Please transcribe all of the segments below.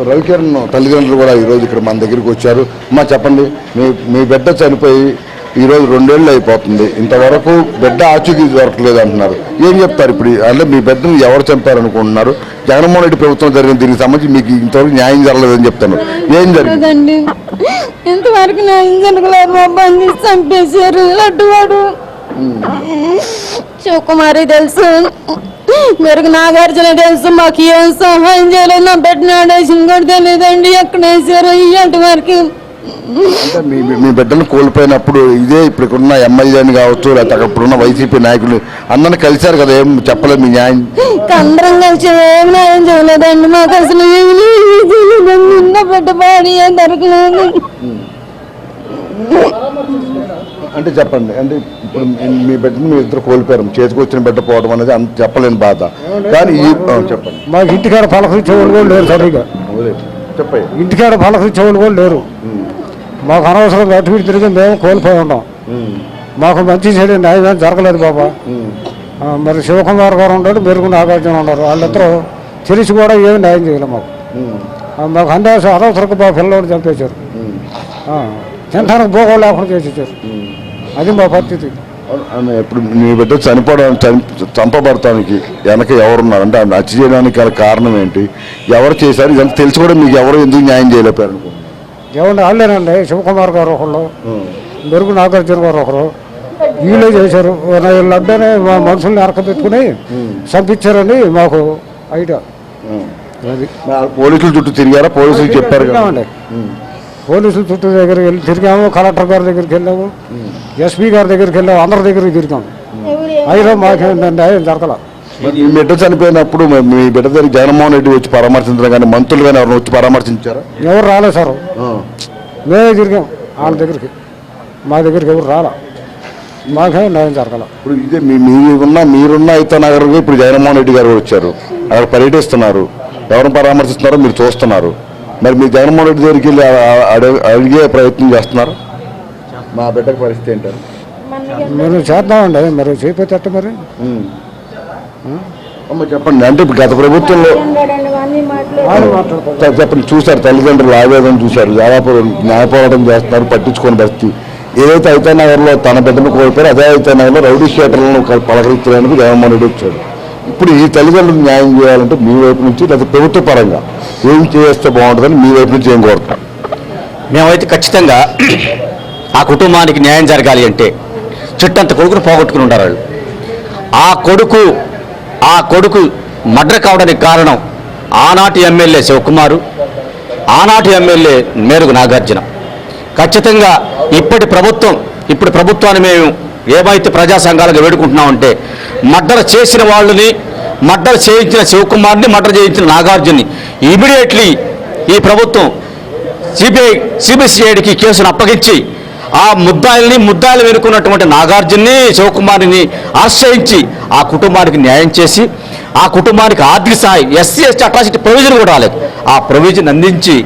రవికిరణ్ తల్లిదండ్రులు కూడా ఈరోజు ఇక్కడ మన దగ్గరికి వచ్చారు. అమ్మా చెప్పండి, మీ బిడ్డ చనిపోయి ఈరోజు 2 ఏళ్ళు అయిపోతుంది, ఇంతవరకు బిడ్డ ఆచూకీ దొరకలేదు అంటున్నారు. ఏం చెప్తారు ఇప్పుడు? అంటే మీ బిడ్డను ఎవరు చంపారనుకుంటున్నారు? జగన్మోహన్ రెడ్డి ప్రభుత్వం జరిగిన దీనికి సంబంధించి మీకు ఇంతవరకు న్యాయం జరగలేదని చెప్తాను. ఏం జరిగింది? ఇంతవరకు న్యాయం జరగలేదు. మా బండి చంపేశారు. లడ్డువాడు శివకుమారి తెలుసు, మెరుగు నాగార్జున తెలుసు. మాకు ఏం సహాయం చేయలేదు. నా బిడ్డను ఆడేసింది కూడా తెలియదండి. ఎక్కడ వేసారు ఇలాంటి వరకు. అంటే మీ బిడ్డను కోల్పోయినప్పుడు ఇదే ఇప్పుడున్న ఎమ్మెల్యేని కావచ్చు, లేకపోతే అప్పుడున్న వైసీపీ నాయకులు అందరిని కలిశారు కదా, ఏం చెప్పలేదు మీ న్యాయం? అందరం కలిసి ఏం న్యాయం చేయలేదండి. మాకు అసలు ఏమి చేయలేదండి. ఉన్న బిడ్డ బాడీ ఏం దొరకలేదు. అంటే చెప్పండి, అంటే ఇప్పుడు మీ బిడ్డను మీ ఇద్దరు కోల్పోయారు, చేతికి వచ్చిన బిడ్డ పోవడం అనేది అంత చెప్పలేని బాధ. కానీ చెప్పండి. మాకు ఇంటికాడ పలకరించేవాళ్ళు కూడా లేరు సరిగా. చెప్పండి. ఇంటికాడ పలకరించేవాళ్ళు కూడా లేరు. మాకు అనవసరంగా అటు ఇటు తిరిగి మేము కోల్పోయి ఉన్నాం. మాకు మంచి చెడు న్యాయం జరగలేదు బాబా. మరి శివకుమార్ గారు ఉన్నాడు, మెరుగు నాగార్జున ఉన్నారు. వాళ్ళిద్దరూ తెలిసి కూడా ఏమి న్యాయం చేయలేదు మాకు. మాకు అనవసరంగా మా పిల్లలు చంపేశారు. తింటానికి భోగం లేకుండా చేసేసారు. అది మా పరిస్థితి. ఇప్పుడు మీ బిడ్డ చంపబడటానికి వెనక ఎవరున్నారు? అంటే హత్య చేయడానికి గల కారణం ఏంటి? ఎవరు చేశారు? ఇదంతా తెలిసి కూడా మీకు ఎవరు ఎందుకు న్యాయం చేయలేపారు? ఏమన్నా వాళ్ళేనండి, శివకుమార్ గారు ఒకళ్ళు, మెరుగు నాగార్జున గారు ఒకరు, వీళ్ళే చేశారు. వీళ్ళంటేనే మా మనుషుల్ని అరకబెట్టుకుని చంపించారని మాకు ఐడియా. అది పోలీసుల చుట్టూ తిరిగారా? పోలీసులు చెప్పారు కదండి. పోలీసుల చుట్టూ దగ్గరికి వెళ్ళి తిరిగాము, కలెక్టర్ గారి దగ్గరికి వెళ్ళాము, ఎస్పీ గారి దగ్గరికి వెళ్ళాము, అందరి దగ్గరికి తిరిగాము. అయినా మాకేంటంటే ఆయన జరగల. మీ బిడ్డ చనిపోయినప్పుడు మీ బిడ్డ దగ్గర జగన్మోహన్ రెడ్డి వచ్చి పరామర్శించడం కానీ మంత్రులు కానీ ఎవరిని వచ్చి పరామర్శించారా? ఎవరు రాలేదు సార్. మేమే తిరిగాం వాళ్ళ దగ్గరికి. మా దగ్గరికి ఎవరు రాలా. మాకేం న్యాయం జరగల. ఇప్పుడు ఇదే మీరున్న అయితే నగర్కి ఇప్పుడు జగన్మోహన్ రెడ్డి గారు వచ్చారు, అక్కడ పర్యటిస్తున్నారు, ఎవరిని పరామర్శిస్తున్నారో మీరు చూస్తున్నారు. మరి మీరు జగన్మోహన్ రెడ్డి దగ్గరికి వెళ్ళి అడిగే ప్రయత్నం చేస్తున్నారు? మా బిడ్డకు పరిస్థితి ఏంటారు? మేము చేద్దామండి, మరి చేయకపోతే మరి. చెప్పండి. అంటే ఇప్పుడు గత ప్రభుత్వంలో చెప్పండి, చూశారు తల్లిదండ్రులు ఆవేదన చూశారు, దాదాపు న్యాయ పోరాటం చేస్తున్నారు, పట్టించుకోని పరిస్థితి. ఏదైతే ఐతానగర్లో తన బిడ్డను కోల్పోయారో అదే ఐతానగర్లో రౌడీ షీటర్లను పలకరించడానికి జగన్మోహన్ రెడ్డి వచ్చాడు. ఇప్పుడు ఈ తల్లిదండ్రులకు న్యాయం చేయాలంటే మీ వైపు నుంచి లేదా ప్రభుత్వ పరంగా ఏం చేస్తే బాగుంటుందని మీ వైపు నుంచి ఏం కోరుతాం? మేమైతే ఖచ్చితంగా ఆ కుటుంబానికి న్యాయం జరగాలి అంటే చుట్టంత కొడుకును పోగొట్టుకుని ఉంటారు వాళ్ళు. ఆ కొడుకు మర్డర్ కావడానికి కారణం ఆనాటి ఎమ్మెల్యే శివకుమారు, ఆనాటి ఎమ్మెల్యే మెరుగు నాగార్జున. ఖచ్చితంగా ఇప్పుడు ప్రభుత్వాన్ని మేము ఏమైతే ప్రజా సంఘాలుగా వేడుకుంటున్నామంటే మర్డర్ చేసిన వాళ్ళని, మర్డర్ చేయించిన శివకుమార్ని, మర్డర్ చేయించిన నాగార్జున్ని ఇమీడియట్లీ ఈ ప్రభుత్వం సిబిసిఐడికి కేసును అప్పగించి ఆ ముద్దాయిలు వెనుకున్నటువంటి నాగార్జున్ని, శివకుమార్ని అరెస్ట్ చేయించి ఆ కుటుంబానికి న్యాయం చేసి ఆ కుటుంబానికి ఆర్థిక సహాయం ఎస్సీ ఎస్టీ అట్రాసిటీ ప్రొవిజన్ కూడా రాలేదు, ఆ ప్రొవిజన్ అందించి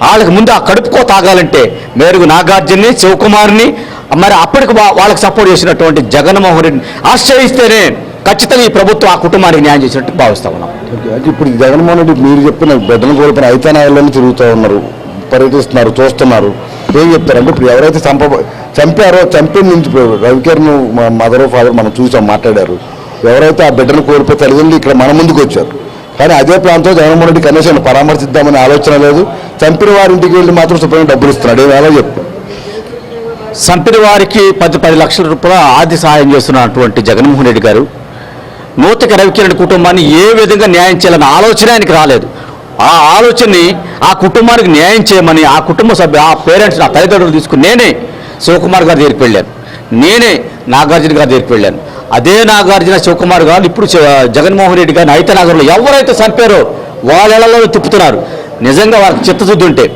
వాళ్ళకి ముందు ఆ కడుపుకో తాగాలంటే మెరుగు నాగార్జున్ని, శివకుమార్ని, మరి అప్పటికి వాళ్ళకి సపోర్ట్ చేసినటువంటి జగన్మోహన్ రెడ్డిని ఆశ్రయిస్తేనే ఖచ్చితంగా ఈ ప్రభుత్వం ఆ కుటుంబానికి న్యాయం చేసినట్టు భావిస్తా ఉన్నాం. ఇప్పుడు జగన్మోహన్ రెడ్డి మీరు చెప్పిన బిడ్డను కోల్పోయిన ఐతానాయాలను తిరుగుతూ ఉన్నారు, పర్యటిస్తున్నారు, చూస్తున్నారు. ఏం చెప్తారంటే ఇప్పుడు ఎవరైతే చంపారో చంపిన నుంచి రవికిరణ్ మదర్ ఫాదర్ మనం చూసాం, మాట్లాడారు. ఎవరైతే ఆ బిడ్డను కోల్పోయి తల్లిదండ్రులు ఇక్కడ మన ముందుకు వచ్చారు. కానీ అదే ప్రాంతంలో జగన్మోహన్ రెడ్డి కనీసం పరామర్శిద్దామనే ఆలోచన లేదు. చంపిన వారింటికి వెళ్ళి మాత్రం శుభ్రంగా డబ్బులు ఇస్తున్నాడు. ఎలా చెప్తారు? చంపిన వారికి 10 లక్షల రూపాయల ఆర్థిక సహాయం చేస్తున్నటువంటి జగన్మోహన్ రెడ్డి గారు నూతక రవికిరణ్ కుటుంబాన్ని ఏ విధంగా న్యాయం చేయాలన్న ఆలోచన ఆయనకి రాలేదు. ఆ ఆలోచనని ఆ కుటుంబానికి న్యాయం చేయమని ఆ కుటుంబ సభ్యులు, ఆ పేరెంట్స్, నా తల్లిదండ్రులు తీసుకుని నేనే శివకుమార్ గారి దగ్గరికి వెళ్ళాను, నేనే నాగార్జున గారి దగ్గరికి వెళ్ళాను. అదే నాగార్జున, శివకుమార్ గారు ఇప్పుడు జగన్మోహన్ రెడ్డి గారిని ఐతనగర్లో ఎవరైతే చంపారో వాళ్ళలో తిప్పుతున్నారు. నిజంగా వారికి చిత్తశుద్ధి ఉంటే,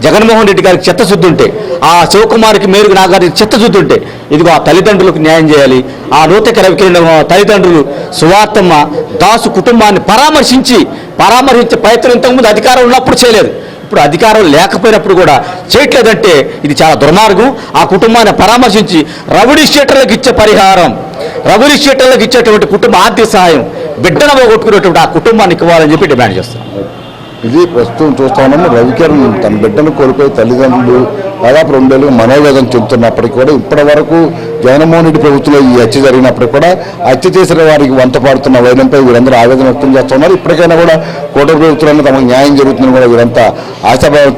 జగన్మోహన్ రెడ్డి గారికి చిత్తశుద్ధి ఉంటే, ఆ శివకుమార్కి మెరుగు నాగార్జున చిత్తశుద్ధి ఉంటే ఇదిగో ఆ తల్లిదండ్రులకు న్యాయం చేయాలి. ఆ నూతక రవికిరణ్ తల్లిదండ్రులు సువార్తమ్మ దాసు కుటుంబాన్ని పరామర్శించే ప్రయత్నం ఇంతకుముందు అధికారం ఉన్నప్పుడు చేయలేదు, ఇప్పుడు అధికారం లేకపోయినప్పుడు కూడా చేయట్లేదంటే ఇది చాలా దుర్మార్గం. ఆ కుటుంబాన్ని పరామర్శించి రౌడీ షీటర్లకు ఇచ్చే పరిహారం, రౌడీ షీటర్లకు ఇచ్చేటువంటి కుటుంబ ఆర్థిక సహాయం బిడ్డను పోగొట్టుకునేటువంటి ఆ కుటుంబానికి ఇవ్వాలని చెప్పి డిమాండ్ చేస్తున్నాం. ఇది ప్రస్తుతం చూస్తా ఉన్నాము. రవికిరణ్ తన బిడ్డను కోల్పోయి తల్లిదండ్రులు దాదాపు 2 ఏళ్ళుగా మనోవేదన చెందుతున్నప్పటికీ కూడా ఇప్పటి వరకు జగన్మోహన్ రెడ్డి ప్రభుత్వంలో ఈ హత్య జరిగినప్పటికీ కూడా హత్య చేసిన వారికి వంత పాడుతున్న వైనంపై వీరందరూ ఆవేదన వ్యక్తం చేస్తున్నారు. ఇప్పటికైనా కూడా కూటమి ప్రభుత్వాన్ని తమకు న్యాయం జరుగుతుందని కూడా వీరంతా ఆశాభావం